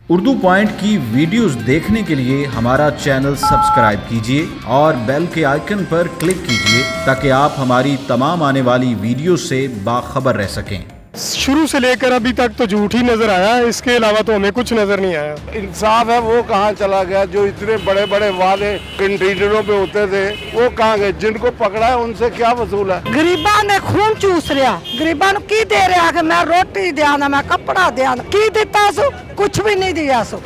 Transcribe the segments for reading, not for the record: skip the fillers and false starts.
Urdu point की videos देखने के लिए हमारा चैनल सब्सक्राइब कीजिए और बेल के आइकन पर क्लिक कीजिए ताकि आप हमारी तमाम आने वाली वीडियो से बाखबर रह सकें। शुरू से लेकर अभी तक तो झूठ ही नजर आया, इसके अलावा तो हमें कुछ नजर नहीं आया। इंसाफ है वो कहाँ चला गया? जो इतने बड़े बड़े वादे कंटेनरों पे होते थे वो कहाँ गए? जिनको पकड़ा है उनसे क्या वसूल है? गरीबा ने खून चूस रहा, गरीबा नु की दे रहा कि मैं रोटी दिया ना, मैं कपड़ा दिया ना, की दिता सो? कुछ भी नहीं दिया सो।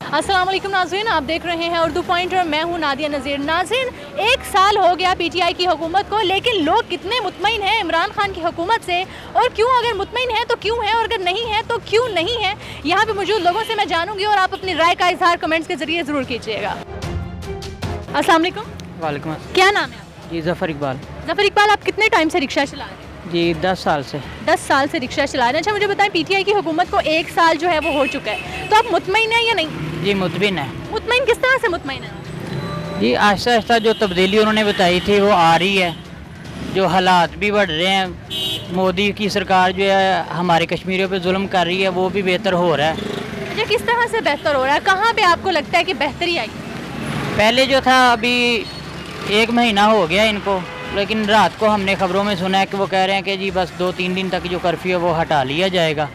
अस्सलाम वालेकुम नाज़रीन, आप देख रहे हैं उर्दू पॉइंट और मैं हूं नादिया नज़ीर। नाज़रीन, एक साल हो गया पीटीआई की हुकूमत को, लेकिन लोग कितने मुतमईन हैं इमरान खान की हुकूमत से, और क्यों? अगर मुतमईन है तो क्यों है, और अगर नहीं है तो क्यों नहीं है? यहाँ पे मौजूद लोगों से मैं जानूंगी और आप अपनी राय का इजहार कमेंट्स के जरिए ज़रूर कीजिएगा। अस्सलाम वालेकुम। वालेकुम अस्सलाम। क्या नाम है आपका? जी ज़फ़र इकबाल। ज़फ़र इकबाल, आप कितने टाइम से रिक्शा चला रहे हैं? जी 10 साल से। 10 साल से रिक्शा चला रहे हैं। अच्छा मुझे बताएं, पीटीआई की हुकूमत को एक साल जो है वो हो चुका है, तो आप मुतमईन हैं या नहीं? जी मुतमिन है। मुतमईन किस तरह से मुतमईन है? जी आहिस्ता आहिस्ता जो तब्दीली उन्होंने बताई थी वो आ रही है, जो हालात भी बढ़ रहे हैं, मोदी की सरकार जो है हमारे कश्मीरियों पे जुल्म कर रही है, वो भी बेहतर हो रहा है। अच्छा, किस तरह से बेहतर हो रहा है? कहाँ पे आपको लगता है कि बेहतरी आई? पहले जो था, अभी 1 महीना हो गया इनको, लेकिन रात को हमने ख़बरों में सुना है कि वो कह रहे हैं कि जी बस 2-3 दिन तक जो कर्फ्यू है वो हटा लिया जाएगा।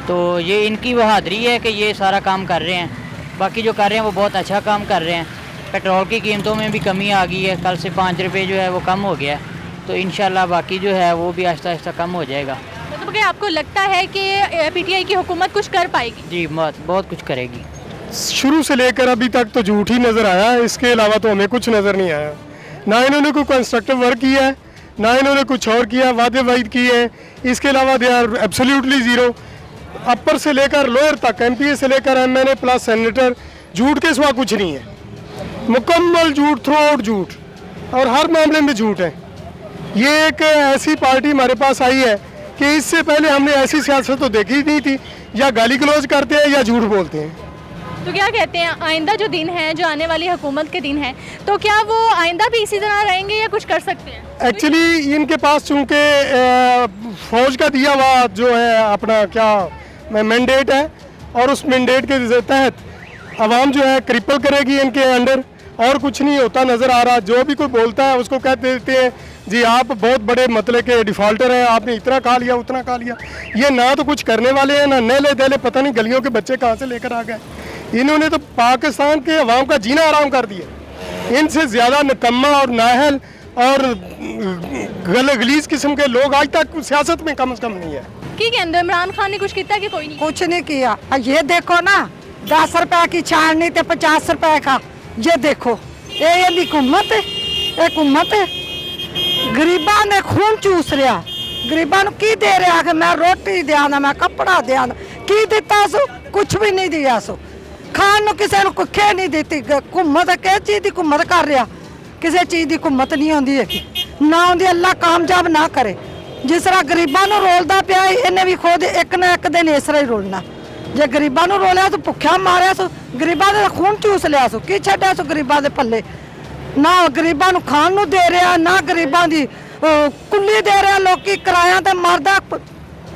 तो ये इनकी बहादुरी है कि ये सारा काम कर रहे हैं। बाकी जो कर रहे हैं वो बहुत अच्छा काम कर रहे हैं। पेट्रोल की कीमतों में भी कमी आ गई है, कल से 5 रुपये जो है वो कम हो गया है, तो इंशाल्लाह बाकी जो है वो भी आहिस्ता आहिस्ता कम हो जाएगा। मतलब कि आपको लगता है कि पीटीआई की हुकूमत कुछ कर पाएगी? जी बहुत कुछ करेगी। शुरू से लेकर अभी तक तो झूठ ही नजर आया, इसके अलावा तो हमें कुछ नजर नहीं आया। ना इन्होंने कोई कंस्ट्रक्टिव वर्क किया है, ना इन्होंने कुछ और किया, वादे वाइद किए हैं। इसके अलावा दे आर एब्सोल्युटली ज़ीरो। अपर से लेकर लोअर तक, एमपीए से लेकर एमएनए प्लस सेनेटर, झूठ के सिवा कुछ नहीं है। मुकम्मल झूठ, थ्रू आउट झूठ, और हर मामले में झूठ है। ये एक ऐसी पार्टी हमारे पास आई है कि इससे पहले हमने ऐसी सियासत तो देखी नहीं थी। या गाली गलौज करते हैं या झूठ बोलते हैं। तो क्या कहते हैं, आइंदा जो दिन है, जो आने वाली हुकूमत के दिन हैं, तो क्या वो आइंदा भी इसी तरह रहेंगे या कुछ कर सकते हैं? एक्चुअली इनके पास चूँकि फौज का दिया हुआ जो है अपना क्या मैंडेट है, और उस मैंडेट के तहत आवाम जो है क्रिपल करेगी इनके अंडर, और कुछ नहीं होता नज़र आ रहा। जो भी कोई बोलता है उसको कह देते हैं जी आप बहुत बड़े मतलब के डिफ़ॉल्टर हैं, आपने इतना खा लिया उतना खा लिया। ये ना तो कुछ करने वाले हैं, ना नहले दहले, पता नहीं गलियों के बच्चे कहाँ से लेकर आ गए। इन्होंने तो पाकिस्तान के अवाम का जीना आराम कर दिया। इनसे ज़्यादा निकम्मा और नाहल और गलीज किस्म के लोग आज तक सियासत में कम से कम नहीं है। की कहते इमरान खान ने कुछ किया कि कोई नहीं? कुछ नहीं किया। ये देखो ना, 10 रुपए की छाड़नी थे 50 रुपए का, ये देखो ये हुकूमत है, हुकूमत है। गरीबा ने खून चूस रहा, गरीबा नु की दे रहा कि मैं रोटी दिया ना, मैं कपड़ा दिया ना, की दिता सो? कुछ भी नहीं दिया सो। खान नु किसी ने कुखे नहीं दी। हुकूमत किस चीज़ की हुकूमत कर रहा? किसी चीज़ की हुकूमत नहीं आती है ना, आती। अल्लाह कामयाब ना करे। जिस तरह गरीबों को रोलता पिया, इन्हें भी खुद एक ना एक दिन इस तरह ही रोलना। जे गरीबों को रोलिया तो भुख्या मारिया सो, गरीबों का खून चूस लिया सो, की छड्या सो गरीबों के पल्ले? ना गरीबों को खाण नूं दे रहा, ना गरीबों की कुल्ली दे रहा। लोग किराया तो मरदा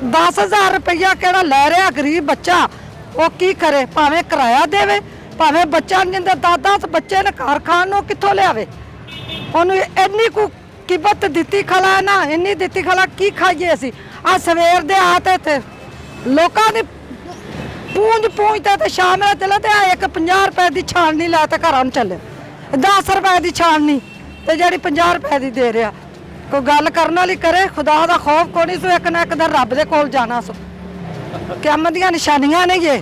10,000 रुपया केड़ा लै रहा गरीब बच्चा, वो की करे? भावें किराया देवे, भावें बच्चा जिंदे 10-10 बच्चे ने घर खाण नूं कित्थों लियावे? उन्होंने इन्नी को कीमत दी खला ना, इन्नी दी खला की खाइए असी? आ सवेर दे आते थे लोगों की पूंजते तो शाम चले तो एक 50 रुपए की छाणनी लैते घर चले, 10 रुपए की छाणनी तो जी 50 रुपए की दे रहा। कोई गल करने वाली करे, खुदा का खौफ को नहीं सो, एक ना एक दिन रब दे कोल जाना सो। क़यामत दी निशानियां ने ये।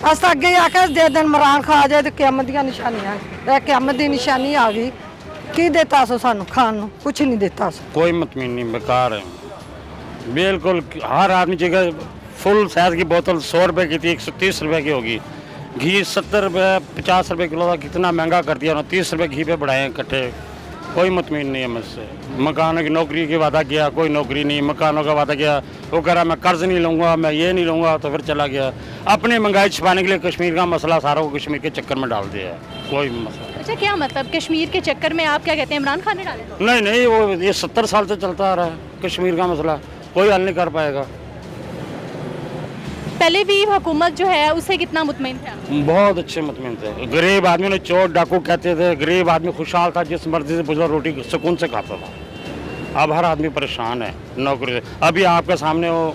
अस अगे आख्या जे दिन इमरान खान आ जाए तो क़यामत दी निशानियां, क़यामत दी निशानी आ गई। की देता सो सानू खान नू? कुछ नहीं देता सो। कोई मतमीन नहीं, बेकार है बिल्कुल। हर आदमी जगह फुल साइज की बोतल 100 रुपए की थी, 130 रुपए की होगी। घी 70 रुपए 50 रुपए किलो का कितना महंगा कर दिया, 30 रुपए घी पे बढ़ाए इकट्ठे। कोई मतमीन नहीं है मुझसे। मकानों की नौकरी की वादा किया, कोई नौकरी नहीं। मकानों का वादा किया, वो कह रहा मैं कर्ज नहीं लूँगा, मैं ये नहीं लूँगा, तो फिर चला गया। अपने महंगाई छिपाने के लिए कश्मीर का मसला सारा को कश्मीर के चक्कर में डाल दिया है। कोई मसला। अच्छा, क्या मतलब कश्मीर के चक्कर में आप क्या कहते हैं, इमरान खान ने डाले? नहीं नहीं, वो ये 70 साल से चलता आ रहा है कश्मीर का मसला, कोई हल नहीं कर पाएगा। पहले भी हुकूमत जो है उससे कितना मुतमईन थे आप? बहुत अच्छे मुतमिन थे। गरीब आदमी ने चोर डाकू कहते थे, गरीब आदमी खुशहाल था, जिस मर्जी से पूछा रोटी सुकून से खाता था। अब हर आदमी परेशान है नौकरी से। अभी आपके सामने वो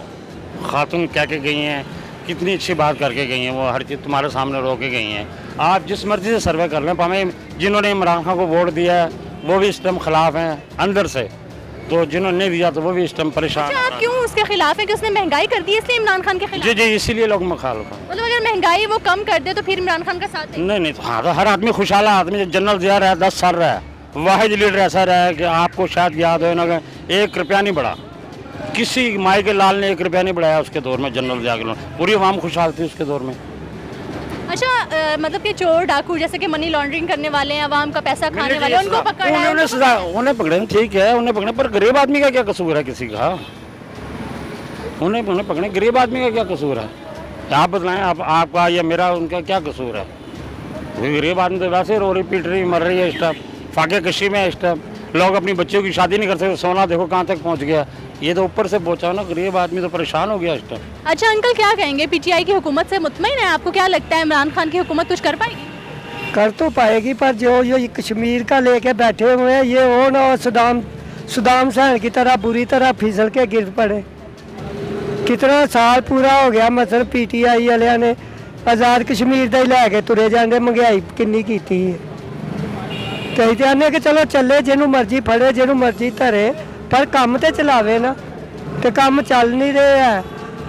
खातून कह के गई हैं, कितनी अच्छी बात करके गई हैं, वो हर चीज़ तुम्हारे सामने रो के गई हैं। आप जिस मर्जी से सर्वे कर लें, हमें जिन्होंने इमरान खान को वोट दिया है वो भी इस टाइम खिलाफ हैं अंदर से, तो जिन्होंने नहीं दिया तो वो भी इस टाइम परेशान अच्छा, आप क्यों उसके खिलाफ है कि उसने महंगाई कर दी है, इसलिए इमरान खान के खिलाफ? जी इसीलिए लोग मुखालिफ हैं। मतलब अगर महंगाई वो कम कर दे तो फिर इमरान खान का साथ दें? नहीं तो हाँ, तो हर आदमी खुशहाल आदमी। जनरल जिया रहा है 10 साल रहा है, वाहिद लीडर ऐसा रहा है कि आपको शायद याद हो ना, 1 रुपया नहीं बढ़ा, किसी माई के लाल ने 1 रुपया नहीं बढ़ाया उसके दौर में। जनरल जिया के लोग, पूरी आवाम खुशहाल थी उसके दौर में। अच्छा, मतलब कि चोर डाकू जैसे कि मनी लॉन्ड्रिंग करने वाले हैं, आवाम का पैसा खाने वाले, उनको पकड़ा है? उन्होंने सजा उन्हें पकड़े, ठीक है उन्हें पकड़े, पर गरीब आदमी का क्या कसूर है किसी का? उन्हें पकड़े, गरीब आदमी का क्या कसूर है? आप बताएं, आपका या मेरा उनका क्या कसूर है? गरीब आदमी तो वैसे रो रही पीट रही मर रही है इस टाइम, फाके कशी में इस टाइम। लोग अपनी बच्चों की शादी नहीं कर सकते, सोना देखो कहाँ तक पहुँच गया, ये तो ऊपर से पहुँचा ना, गरीब आदमी तो परेशान हो गया इस टाइम। अच्छा अंकल, क्या कहेंगे, पीटीआई की हुकूमत से मुतमईन है? आपको क्या लगता है इमरान खान की हुकूमत कुछ कर पाएगी? कर तो पाएगी, पर जो ये कश्मीर का लेके बैठे हुए हैं, ये हो ना सदाम हुसैन की तरह बुरी तरह फिसल के गिर पड़े। कितना साल पूरा हो गया, मतलब पीटीआई वालिया ने आज़ाद कश्मीर का ही लैके तुरे जाते, महंगाई किन्नी की है। तो ਅਸੀਂ ਕਹਿੰਦੇ कि चलो चले, जिन्हों मर्जी फड़े जिन्हों मर्जी धरे, पर काम तो चलावे ना, तो काम चल नहीं रहे है।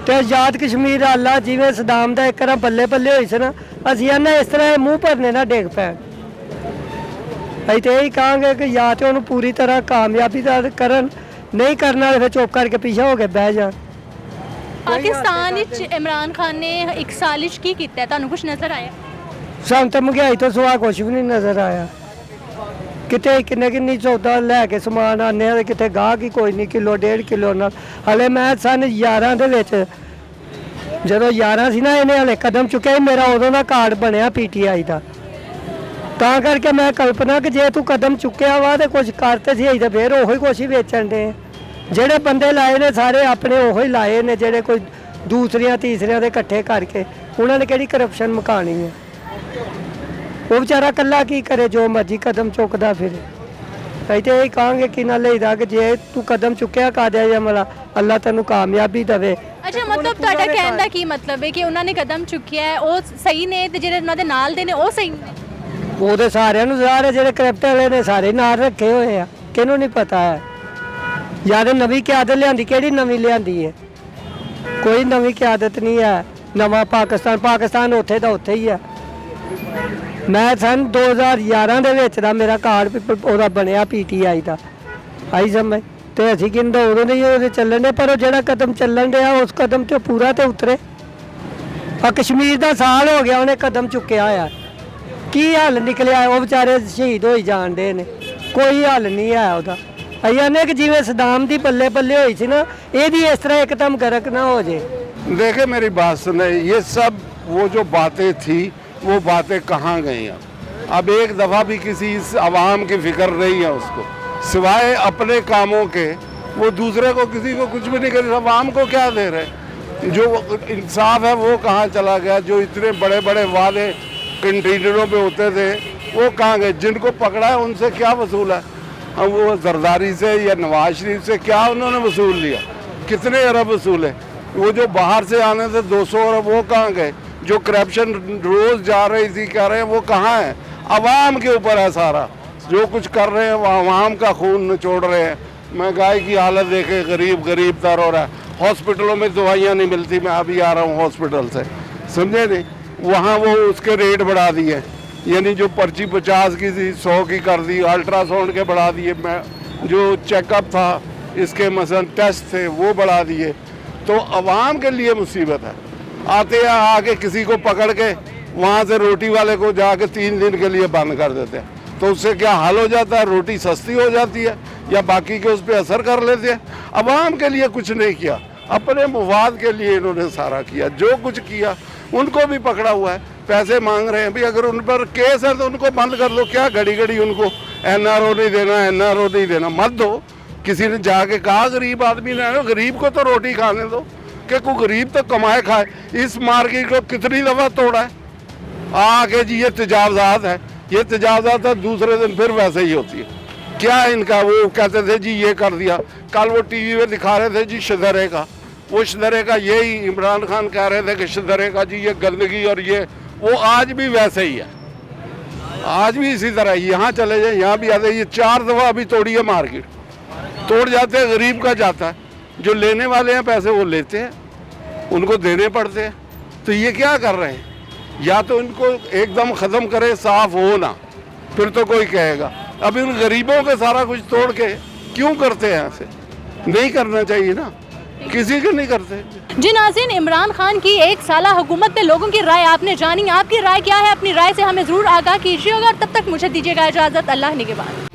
तो आज़ाद कश्मीर आला जिमें सदाम का एक तरह बल्ले बल्ले होई सी ना, ਅਸੀਂ ਕਹਿੰਦੇ इस तरह मूँह भरने ना डिग पैन। ਅਸੀਂ तो यही कहांगे कि या तो उन्होंने पूरी तरह कामयाबी करन, नहीं करना फिर चुप करके पीछे हो के बह जान। पाकिस्तान विच इमरान खान ने 1 साल विच की कीता है, ਤੁਹਾਨੂੰ कुछ नजर आया? ਸਾਨੂੰ ਤਾਂ ਮਹਿੰਗਾਈ ਤੋਂ ਸਿਵਾ ਕੁਛ ਵੀ ਨਹੀਂ ਨਜ਼ਰ ਆਇਆ। ਕਿਤੇ ਕਿੰਨੀ ਸੌਦਾ ਲੈ ਕੇ ਸਮਾਨ ਆਉਂਦੇ ਆ, ਕਿਤੇ ਗਾਹਕ ਹੀ ਕੋਈ ਨਹੀਂ, ਕਿਲੋ 1.5 ਕਿਲੋ ਨਾਲ। ਹਲੇ ਮੈਂ ਸਨ 11 ਦੇ ਵਿੱਚ, ਜਦੋਂ 11 ਸੀ ਨਾ, ਇਹਨੇ ਹਲੇ ਕਦਮ ਚੁੱਕਿਆ, ਮੇਰਾ ਉਦੋਂ ਦਾ ਕਾਰਡ ਬਣਿਆ ਪੀਟੀਆਈ ਦਾ। ਤਾਂ ਕਰਕੇ ਮੈਂ ਕਲਪਨਾ ਕਿ ਜੇ ਤੂੰ ਕਦਮ ਚੁੱਕਿਆ ਵਾ ਤੇ ਕੁਝ ਕਰ ਤੇ ਸੀ, ਤਾਂ ਫਿਰ ਉਹੀ ਕੁਛ ਹੀ ਵੇਚਣ ਦੇ। ਜਿਹੜੇ ਬੰਦੇ ਲਾਏ ਨੇ ਸਾਰੇ ਆਪਣੇ ਉਹੀ ਲਾਏ ਨੇ, ਜਿਹੜੇ ਕੋਈ ਦੂਸਰਿਆਂ ਤੀਸਰਿਆਂ ਦੇ ਇਕੱਠੇ ਕਰਕੇ। ਉਹਨਾਂ ਨੇ ਕਿਹੜੀ ਕਰਪਸ਼ਨ ਮੁਕਾਣੀ ਹੈ? ਉਹ ਵਿਚਾਰਾ ਇਕੱਲਾ ਕੀ ਕਰੇ, ਜੋ ਮਰਜ਼ੀ ਕਦਮ ਚੁੱਕਦਾ ਫਿਰੇ। ਅਸੀਂ ਤਾਂ ਇਹ ਕਹਾਂਗੇ ਕਿ ਨਾ ਲਈਦਾ ਕਿ ਜੇ ਤੂੰ ਕਦਮ ਚੁੱਕਿਆ ਕਾਦਿਆ ਜਮਲਾ, ਅੱਲਾ ਤੈਨੂੰ ਕਾਮਯਾਬੀ ਦੇਵੇ। ਅੱਛਾ, ਮਤਲਬ ਤੁਹਾਡਾ ਕਹਿਣ ਦਾ ਕੀ ਮਤਲਬ ਹੈ ਕਿ ਉਹਨਾਂ ਨੇ ਕਦਮ ਚੁੱਕਿਆ ਹੈ ਉਹ ਸਹੀ ਨੇ, ਤੇ ਜਿਹੜੇ ਉਹਨਾਂ ਦੇ ਨਾਲ ਦੇ ਨੇ ਉਹ ਸਹੀ ਨੇ? ਉਹਦੇ ਸਾਰਿਆਂ ਨੂੰ ਸਾਰੇ ਜਿਹੜੇ ਕਰਪਟ ਵਾਲੇ ਨੇ ਸਾਰੇ ਨਾਲ ਰੱਖੇ ਹੋਏ ਆ, ਕਿਹਨੂੰ ਨਹੀਂ ਪਤਾ ਹੈ? ਯਾਰ ਨਵੀਂ ਕਿਆਦਤ ਲਿਆਂਦੀ, ਕਿਹੜੀ ਨਵੀਂ ਲਿਆਂਦੀ ਹੈ? ਕੋਈ ਨਵੀਂ ਕਿਆਦਤ ਨਹੀਂ ਹੈ। ਨਵਾਂ ਪਾਕਿਸਤਾਨ ਉੱਥੇ ਦਾ ਉੱਥੇ ਹੀ ਆ। ਮੈਂ ਸਨ 2011 ਦੇ ਵਿੱਚ ਦਾ ਮੇਰਾ ਕਾਰਡ ਉਹਦਾ ਬਣਿਆ ਪੀਟੀਆਈ ਦਾ, ਆਈ ਸਮਝ। ਤੇ ਅਸੀਂ ਕਹਿੰਦੇ ਉਦੋਂ ਦੇ ਹੀ ਉਹਦੇ ਚੱਲਣ ਦੇ, ਪਰ ਉਹ ਜਿਹੜਾ ਕਦਮ ਚੱਲਣ ਡਿਆ ਉਸ ਕਦਮ ਤੇ ਪੂਰਾ ਤੇ ਉਤਰੇ। ਆ ਕਸ਼ਮੀਰ ਦਾ ਸਾਲ ਹੋ ਗਿਆ ਉਹਨੇ ਕਦਮ ਚੁੱਕਿਆ ਆ, ਕੀ ਹੱਲ ਨਿਕਲਿਆ? ਉਹ ਵਿਚਾਰੇ ਸ਼ਹੀਦ ਹੋਈ ਜਾਣਦੇ ਨੇ, ਕੋਈ ਹੱਲ ਨਹੀਂ ਹੈ ਉਹਦਾ। ਅਸੀਂ ਕਹਿੰਦੇ ਕਿ ਜਿਵੇਂ सदाम ਦੀ ਬੱਲੇ ਬੱਲੇ ਹੋਈ ਸੀ ਨਾ, ਇਹਦੀ ਇਸ तरह एकदम गरक ना हो जाए। देखे मेरी बात सुने, ये सब वो जो बातें थी वो बातें कहाँ गई हैं? अब एक दफ़ा भी किसी इस आवाम की फिक्र नहीं है उसको, सिवाय अपने कामों के। वो दूसरे को किसी को कुछ भी नहीं कर, आवाम को क्या दे रहे? जो इंसाफ है वो कहाँ चला गया? जो इतने बड़े बड़े वादे कंटेनरों पे होते थे वो कहाँ गए? जिनको पकड़ा है उनसे क्या वसूल है? अब वो जरदारी से या नवाज शरीफ से क्या उन्होंने वसूल लिया? कितने अरब वसूले? वो जो बाहर से आने थे 200 अरब, वो कहाँ गए? जो करप्शन रोज़ जा रही थी कह रहे हैं, वो कहाँ है? अवाम के ऊपर है सारा, जो कुछ कर रहे हैं वो अवाम का खून निचोड़ रहे हैं। महंगाई की हालत देखे, गरीब तर हो रहा है। हॉस्पिटलों में दवाइयाँ नहीं मिलती, मैं अभी आ रहा हूँ हॉस्पिटल से, समझे नहीं? वहाँ वो उसके रेट बढ़ा दिए, यानी जो पर्ची 50 की थी 100 की कर दी, अल्ट्रासाउंड के बढ़ा दिए, मैं जो चेकअप था इसके मसलन टेस्ट थे वो बढ़ा दिए। तो अवाम के लिए मुसीबत है। आते हैं आके किसी को पकड़ के वहाँ से रोटी वाले को जाके 3 दिन के लिए बंद कर देते हैं, तो उससे क्या हाल हो जाता है? रोटी सस्ती हो जाती है या बाकी के उस पर असर कर लेते हैं। अवाम के लिए कुछ नहीं किया, अपने मुफाद के लिए इन्होंने सारा किया। जो कुछ किया उनको भी पकड़ा हुआ है, पैसे मांग रहे हैं भी, अगर उन पर केस है तो उनको बंद कर दो। क्या घड़ी घड़ी उनको NRO नहीं देना, NRO नहीं देना, मत दो। किसी ने जाके कहा गरीब आदमी ने, गरीब को तो रोटी खाने दो, कि कोई गरीब तो कमाए खाए। इस मार्केट को कितनी दफ़ा तोड़ा है, आके जी ये तजावज़ात है, ये तजावज़ात है, दूसरे दिन फिर वैसे ही होती है। क्या इनका, वो कहते थे जी ये कर दिया, कल वो टीवी में दिखा रहे थे जी शदरे का, वो शदरे का यही इमरान खान कह रहे थे कि शदरे का जी ये गंदगी और ये, वो आज भी वैसे ही है, आज भी इसी तरह। यहाँ चले जाए, यहाँ भी आते, ये 4 दफ़ा अभी तोड़ी है मार्केट, तोड़ जाते हैं, गरीब का जाता है, जो लेने वाले हैं पैसे वो लेते हैं, उनको देने पड़ते हैं। तो ये क्या कर रहे हैं, या तो इनको एकदम ख़त्म करे, साफ हो ना, फिर तो कोई कहेगा। अब इन गरीबों के सारा कुछ तोड़ के क्यों करते हैं ऐसे, नहीं करना चाहिए ना, किसी के नहीं करते। जी नाज़रीन, इमरान खान की 1 साला हुकूमत पे लोगों की राय आपने जानी, आपकी राय क्या है, अपनी राय से हमें ज़रूर आगाह कीजिएगा। तब तक मुझे दीजिएगा इजाज़त, अल्लाह निगहबान।